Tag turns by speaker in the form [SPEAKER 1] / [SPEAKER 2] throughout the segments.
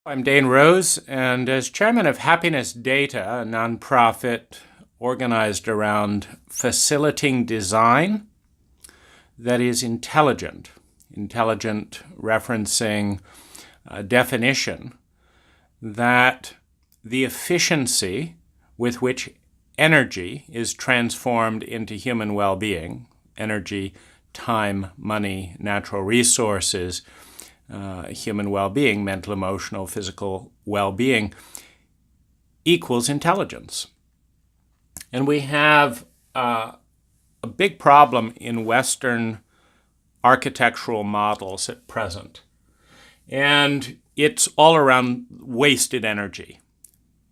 [SPEAKER 1] I'm Dane Rose, and as chairman of Happiness Data, a nonprofit organized around facilitating design that is intelligent. Intelligent referencing a definition that the efficiency with which energy is transformed into human well-being, energy, time, money, natural resources, human well-being, mental, emotional, physical well-being, equals intelligence. And we have a big problem in Western architectural models at present. And it's all around wasted energy.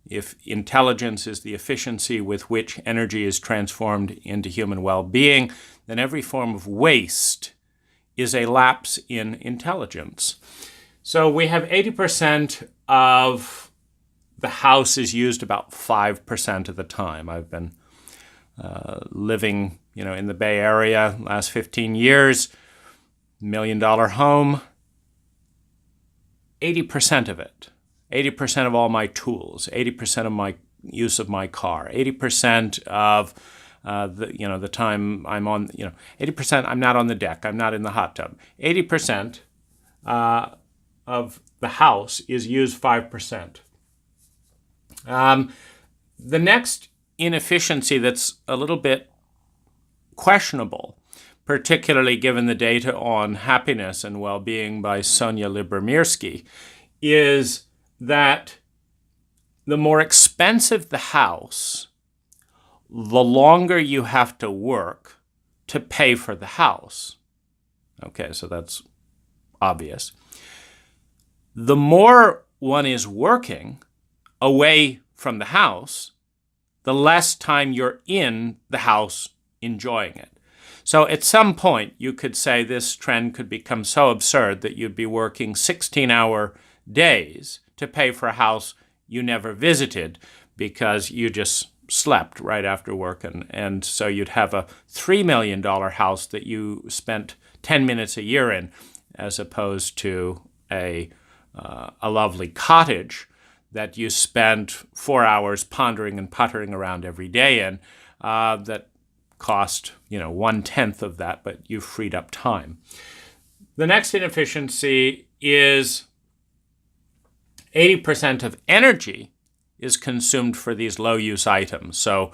[SPEAKER 1] If intelligence is the efficiency with which energy is transformed into human well-being, then every form of waste is a lapse in intelligence. So we have 80% of the house is used about 5% of the time. I've been living, in the Bay Area last 15 years, $1 million home, 80% of it, 80% of all my tools, 80% of my use of my car, 80% of the time I'm on, 80% I'm not on the deck, I'm not in the hot tub. 80% of the house is used 5%. The next inefficiency that's a little bit questionable, particularly given the data on happiness and well-being by Sonia Lyubomirsky, is that the more expensive the house, the longer you have to work to pay for the house. Okay, so that's obvious. The more one is working away from the house, the less time you're in the house enjoying it. So at some point, you could say this trend could become so absurd that you'd be working 16-hour days to pay for a house you never visited because you just slept right after work. And so you'd have a $3 million house that you spent 10 minutes a year in, as opposed to a lovely cottage that you spent 4 hours pondering and puttering around every day in, that cost 1/10 of that, but you freed up time. The next inefficiency is 80% of energy is consumed for these low-use items. So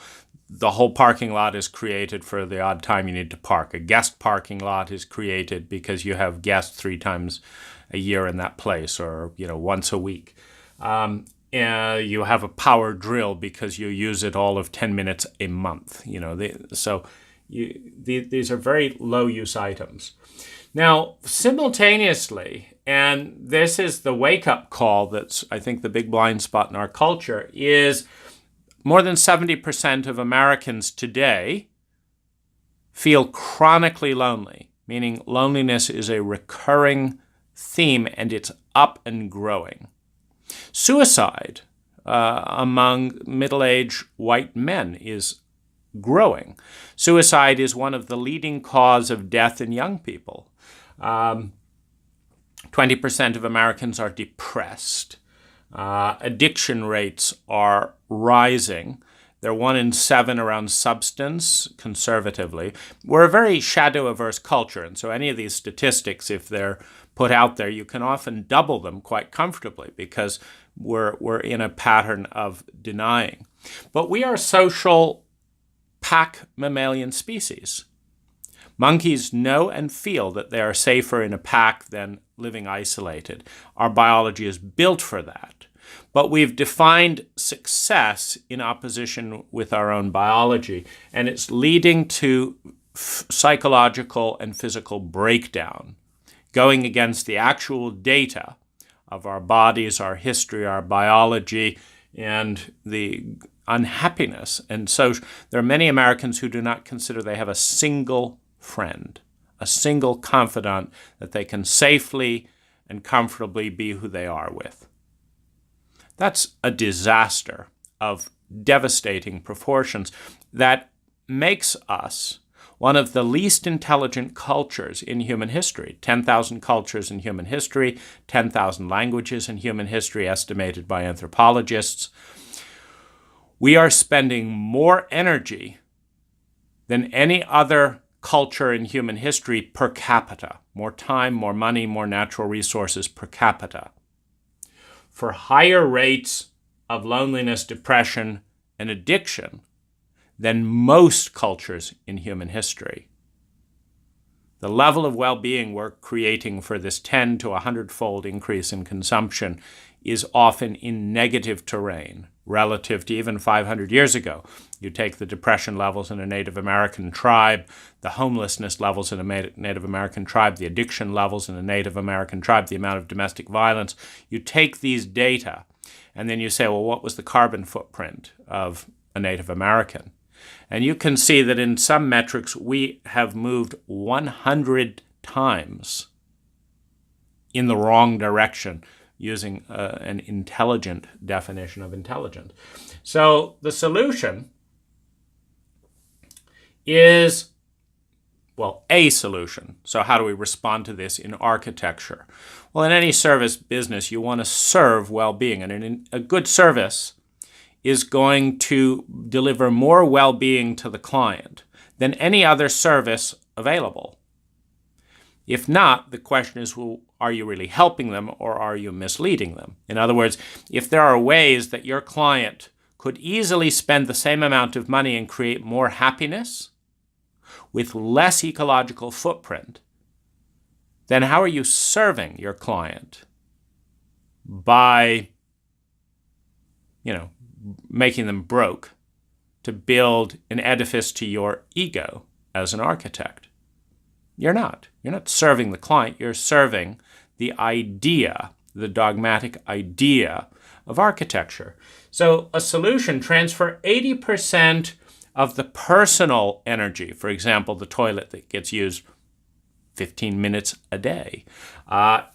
[SPEAKER 1] the whole parking lot is created for the odd time you need to park. A guest parking lot is created because you have guests 3 times a year in that place, or once a week. You have a power drill because you use it all of 10 minutes a month. These are very low-use items. Now, simultaneously, and this is the wake-up call that's, I think, the big blind spot in our culture, is more than 70% of Americans today feel chronically lonely, meaning loneliness is a recurring theme and it's up and growing. Suicide among middle-aged white men is growing. Suicide is one of the leading causes of death in young people. 20% of Americans are depressed. Addiction rates are rising. They're 1 in 7 around substance, conservatively. We're a very shadow-averse culture, and so any of these statistics, if they're put out there, you can often double them quite comfortably because we're in a pattern of denying. But we are social pack mammalian species. Monkeys know and feel that they are safer in a pack than living isolated. Our biology is built for that. But we've defined success in opposition with our own biology, and it's leading to psychological and physical breakdown, going against the actual data of our bodies, our history, our biology, and the unhappiness. And so there are many Americans who do not consider they have a single friend, a single confidant that they can safely and comfortably be who they are with. That's a disaster of devastating proportions that makes us one of the least intelligent cultures in human history. 10,000 cultures in human history, 10,000 languages in human history, estimated by anthropologists. We are spending more energy than any other culture in human history per capita. More time, more money, more natural resources per capita. For higher rates of loneliness, depression, and addiction than most cultures in human history. The level of well-being we're creating for this 10 to 100-fold increase in consumption is often in negative terrain relative to even 500 years ago. You take the depression levels in a Native American tribe, the homelessness levels in a Native American tribe, the addiction levels in a Native American tribe, the amount of domestic violence. You take these data and then you say, well, what was the carbon footprint of a Native American? And you can see that in some metrics, we have moved 100 times in the wrong direction using an intelligent definition of intelligent. So the solution is, well, a solution. So how do we respond to this in architecture? Well, in any service business, you want to serve well-being. And a good service is going to deliver more well-being to the client than any other service available. If not, the question is, well, are you really helping them or are you misleading them? In other words, if there are ways that your client could easily spend the same amount of money and create more happiness with less ecological footprint, then how are you serving your client by, making them broke to build an edifice to your ego as an architect? You're not. You're not serving the client. You're serving the idea, the dogmatic idea of architecture. So a solution, transfer 80% of the personal energy, for example, the toilet that gets used 15 minutes a day,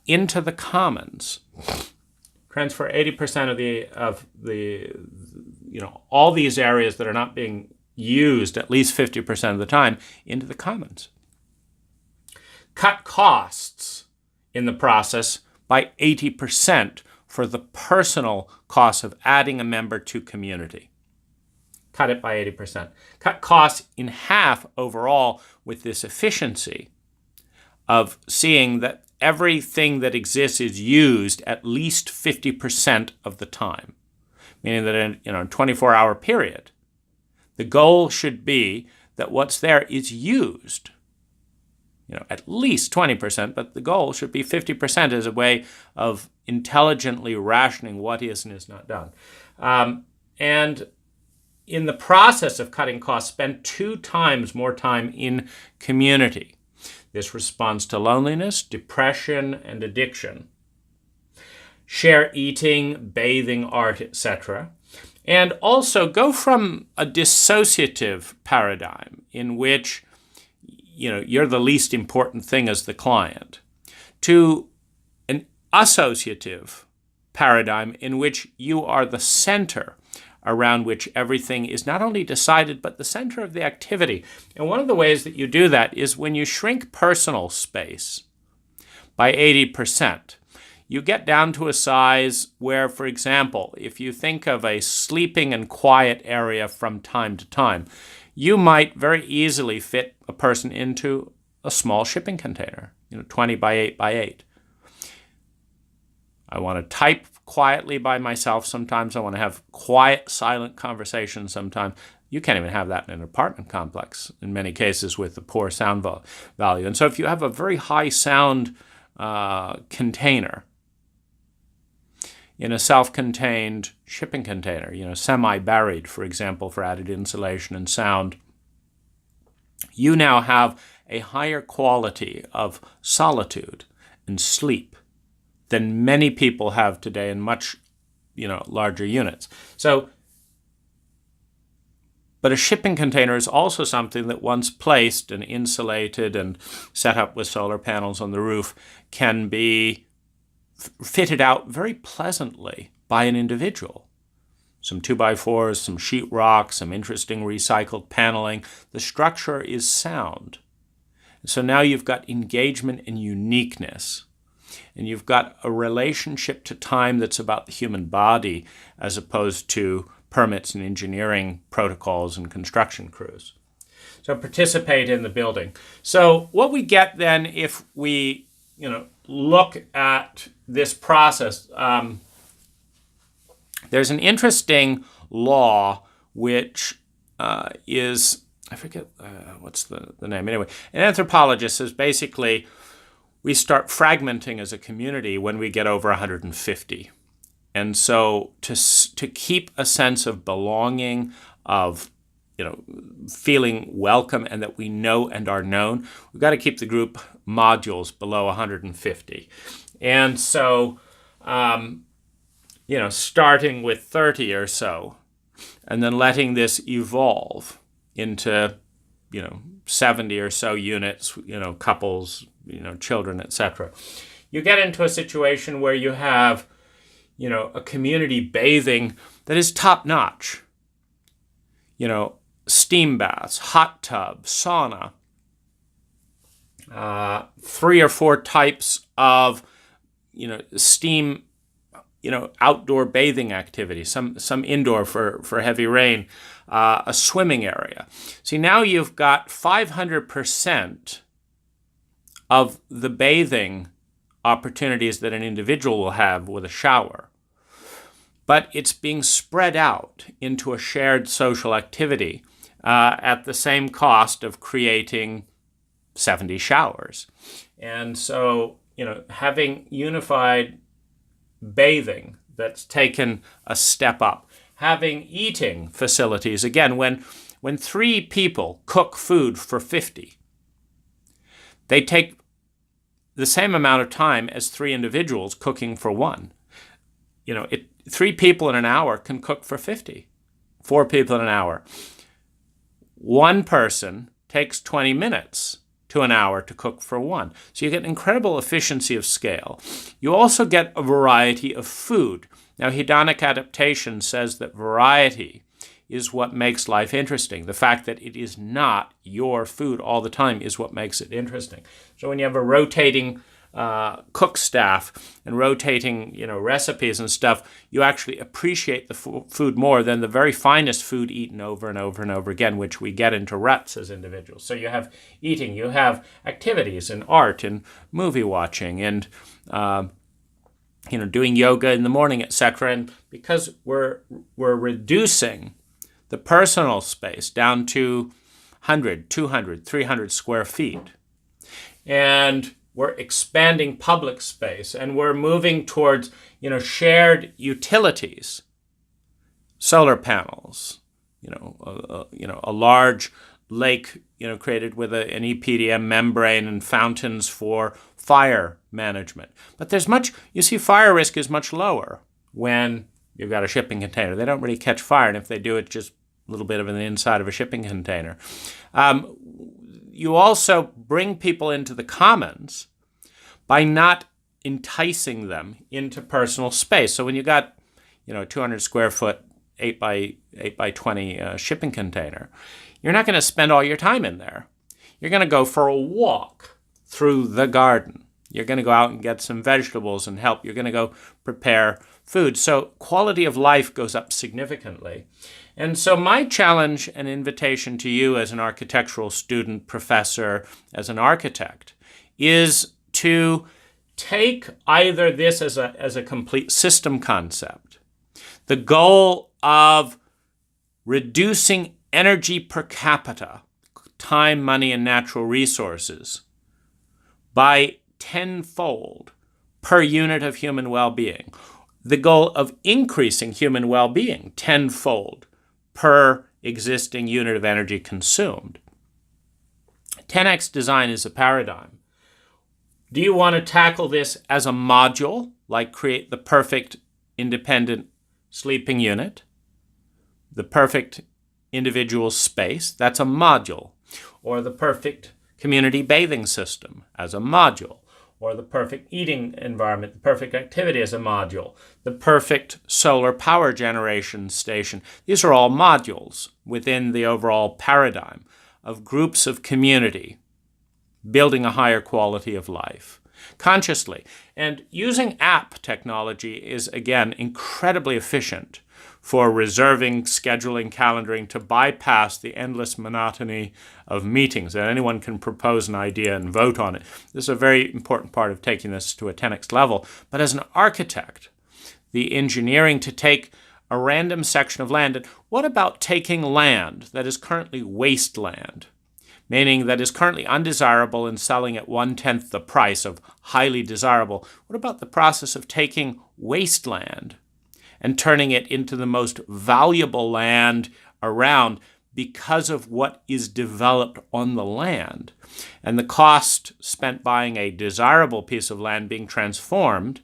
[SPEAKER 1] into the commons. Transfer 80% of the all these areas that are not being used at least 50% of the time into the commons. Cut costs in the process by 80% for the personal cost of adding a member to community. Cut it by 80%. Cut costs in half overall with this efficiency of seeing that everything that exists is used at least 50% of the time. Meaning that in a 24-hour period, the goal should be that what's there is used. At least 20%, but the goal should be 50% as a way of intelligently rationing what is and is not done. And in the process of cutting costs, spend 2 times more time in community. This responds to loneliness, depression, and addiction. Share eating, bathing, art, etc. And also go from a dissociative paradigm in which you're the least important thing as the client, to an associative paradigm in which you are the center around which everything is not only decided, but the center of the activity. And one of the ways that you do that is when you shrink personal space by 80%, you get down to a size where, for example, if you think of a sleeping and quiet area from time to time, you might very easily fit a person into a small shipping container, 20 by 8 by 8. I want to type quietly by myself sometimes. I want to have quiet, silent conversations sometimes. You can't even have that in an apartment complex in many cases with the poor sound value. And so if you have a very high sound container in a self-contained shipping container, semi-buried, for example, for added insulation and sound, you now have a higher quality of solitude and sleep than many people have today in much, larger units. But a shipping container is also something that once placed and insulated and set up with solar panels on the roof can be fitted out very pleasantly by an individual. some 2x4s, some sheetrock, some interesting recycled paneling. The structure is sound. So now you've got engagement and uniqueness. And you've got a relationship to time that's about the human body as opposed to permits and engineering protocols and construction crews. So participate in the building. So what we get then if we look at this process, there's an interesting law which is, I forget what's the name. Anyway, an anthropologist says basically we start fragmenting as a community when we get over 150. And so to keep a sense of belonging, of feeling welcome and that we know and are known, we've got to keep the group modules below 150. And so, starting with 30 or so, and then letting this evolve into, 70 or so units, couples, children, etc. You get into a situation where you have, a community bathing that is top-notch. Steam baths, hot tub, sauna, 3 or 4 types of, steam, outdoor bathing activity, some indoor for heavy rain, a swimming area. See, now you've got 500% of the bathing opportunities that an individual will have with a shower. But it's being spread out into a shared social activity at the same cost of creating 70 showers. And so, having unified bathing that's taken a step up, having eating facilities, again, when 3 people cook food for 50, they take the same amount of time as 3 individuals cooking for 1. 3 people in an hour can cook for 50. 4 people in an hour. 1 person takes 20 minutes to an hour to cook for 1. So you get incredible efficiency of scale. You also get a variety of food. Now, hedonic adaptation says that variety is what makes life interesting. The fact that it is not your food all the time is what makes it interesting. So when you have a rotating cook staff and rotating, recipes and stuff, you actually appreciate the food more than the very finest food eaten over and over and over again, which we get into ruts as individuals. So you have eating, you have activities and art and movie watching and, doing yoga in the morning, etc. And because we're reducing the personal space down to 100, 200, 300 square feet, and we're expanding public space, and we're moving towards, shared utilities, solar panels, a large lake, created with an EPDM membrane and fountains for fire management. But fire risk is much lower when you've got a shipping container. They don't really catch fire, and if they do, it's just a little bit of an inside of a shipping container. You also bring people into the commons by not enticing them into personal space. So when you got, 200 square foot, 8 by 20 shipping container, you're not going to spend all your time in there. You're going to go for a walk through the garden. You're going to go out and get some vegetables and help. You're going to go prepare food. So quality of life goes up significantly. And so my challenge and invitation to you as an architectural student, professor, as an architect, is to take either this as a complete system concept, the goal of reducing energy per capita, time, money, and natural resources, by tenfold per unit of human well-being, the goal of increasing human well-being tenfold per existing unit of energy consumed. 10x design is a paradigm. Do you want to tackle this as a module, like create the perfect independent sleeping unit, the perfect individual space? That's a module. Or the perfect community bathing system as a module. or the perfect eating environment, the perfect activity as a module, the perfect solar power generation station. These are all modules within the overall paradigm of groups of community building a higher quality of life consciously. And using app technology is, again, incredibly efficient for reserving, scheduling, calendaring to bypass the endless monotony of meetings. And anyone can propose an idea and vote on it. This is a very important part of taking this to a 10x level. But as an architect, the engineering to take a random section of land, and what about taking land that is currently wasteland, meaning that is currently undesirable and selling at 1/10 the price of highly desirable? What about the process of taking wasteland and turning it into the most valuable land around because of what is developed on the land, and the cost spent buying a desirable piece of land being transformed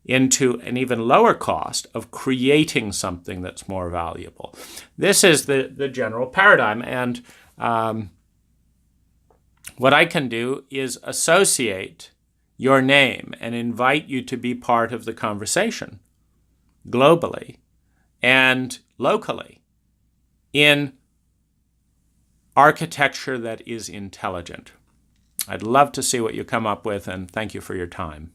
[SPEAKER 1] into an even lower cost of creating something that's more valuable? This is the general paradigm. And what I can do is associate your name and invite you to be part of the conversation globally and locally in architecture that is intelligent. I'd love to see what you come up with, and thank you for your time.